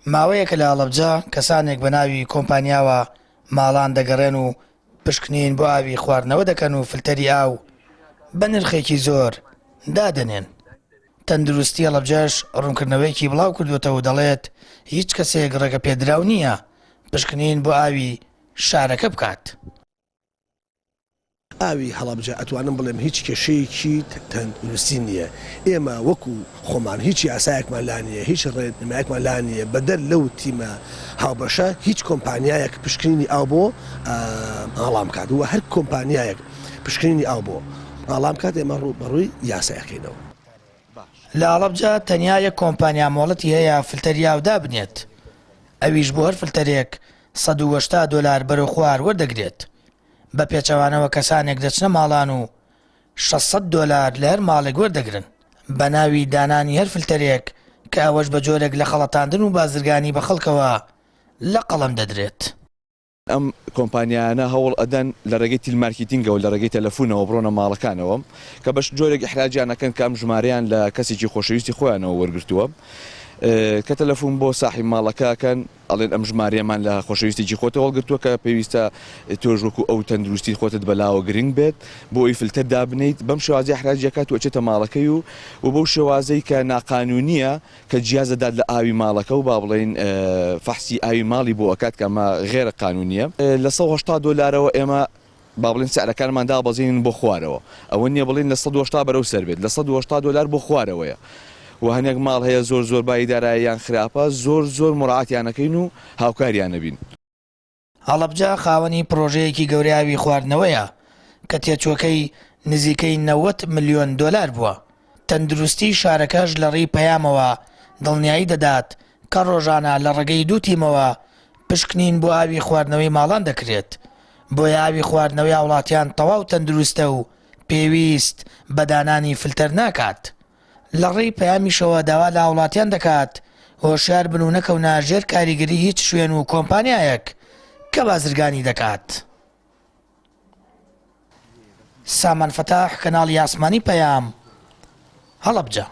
ماوەیەکە لە هەڵەبجە کەسانێک بە ناوی کۆمپانیاوە ماڵان دەگەڕێن و پشکنین بۆ ئاوی خواردنەوە دەکەن و فلتەری ئاو بە نرخێکی زۆر دادەنێن. تەندروستی هەڵەبجەش ڕوونکردنەوەیەکی بڵاو کردوێتەوە و دەڵێت هیچ کەسێک ڕێگە پێدراو نییە پشکنین بۆ ئاوی شارەکە بکات. ئاوی هەڵەبجە ئەتوانم بڵێم هیچ کێشەیەکی تەندروستی نییە. ئێمە وەکو خۆمان هیچ یاسایەکمان لا نییە، هیچ ڕێنمایەکمان لا نییە. بەدەر لەو تیمە هاوبەشە هیچ کۆمپانیایەک پشکنینی ئاو بۆ هەڵام کات وە هەر کۆمپانیایەک پشکنینی ئاو بۆ هەڵام کات ئێمە بەڕووی یاسایەکەینەوە. لە هەڵەبجە تەنیا یەک کۆمپانیا مۆڵەتی هەیە فلتەری ئاو دابنێت. ئەویش بۆ هەر فلتەرێک $180 بەرەو خوار وەردەگرێت. بە پێچەوانەوە کەسانێک دەچنە ماڵان و $600 لە هەر ماڵێک وەردەگرن بە ناوی دانانی هەر فلتەرێک کە ئەوەش بە جۆرێک لە خەڵەتاندن و بازرگانی بە خەڵکەوە لە قەڵەم دەدرێت. ئەم کۆمپانیانە هەوڵ ئەدەن لە ڕێگەی تیلمارکتینگەوە لە ڕێگەی تەلەفۆنەوە بڕۆنە ماڵەکانەوە کە بەش جۆرێک ئیحراجیانەکەن کە ئەم ژمارەیان لە کەسێکی خۆشەویستی خۆیانەوە وەرگرتووە کە تەلەفۆن بۆ ساحی ماڵەکەکەن ئەڵێن ئەم ژمارەمان لە خۆشەویستێکی خۆتەوە هەڵگرتووە کە پێویستە تۆژ وەکو ئەو تەندروستی خۆتت بەلاوە گرنگ بێت بۆ ئەوی فلتەر دابنیت بەم شێوازەی ئیحراجیەکەات وەچێتە ماڵەکەی و بەو شێوازەی کە ناقانونیە کە جیازەدات لە ئاوی ماڵەکە و با بڵێن فەحسی ئاوی ماڵی بۆ ئەکات کە ئەمە غێرە قانونیە لە $180 ئێمە با بڵێن سعرەکانمان دابەزێنن بۆ خوارەوە ئەوە نییە بڵێن لە 180 بەرەو سەر بێت لە $180 بۆ خوارەوەیە و هەنێک ماڵ هەیە زۆر بای داراییان خراپە زۆر مڕعاتیانەکەین و هاوکاریان نەبین. هەڵەبجە خاوەنی پرۆژەیەکی گەورەیاوی خواردنەوەیە کە تێچووەکەی نزیکەی $90 ملیۆن بووە. تەندروستی شارەکەش لە ڕێی پەیامەوە دڵنیایی دەدات کە ڕۆژانە لە ڕێگەی دوو تیمەوە پشکنین بۆ ئاوی خواردنەوەی ماڵان دەکرێت بۆی ئاوی خواردنەوەی وڵاتیان تەواو تەندروستە و پێویست بەدانانی فلتەر ناکات. لە ڕێی پەیامیشەوە داوا لە وڵاتیان دەکات هۆشیار بن و نەکەونە ژێر کاریگەری هیچ شوێن و کۆمپانیایەک کە بازرگانی دەکات. سامان فەتاح کەناڵی ئاسمانی پەیام هەڵەبجە.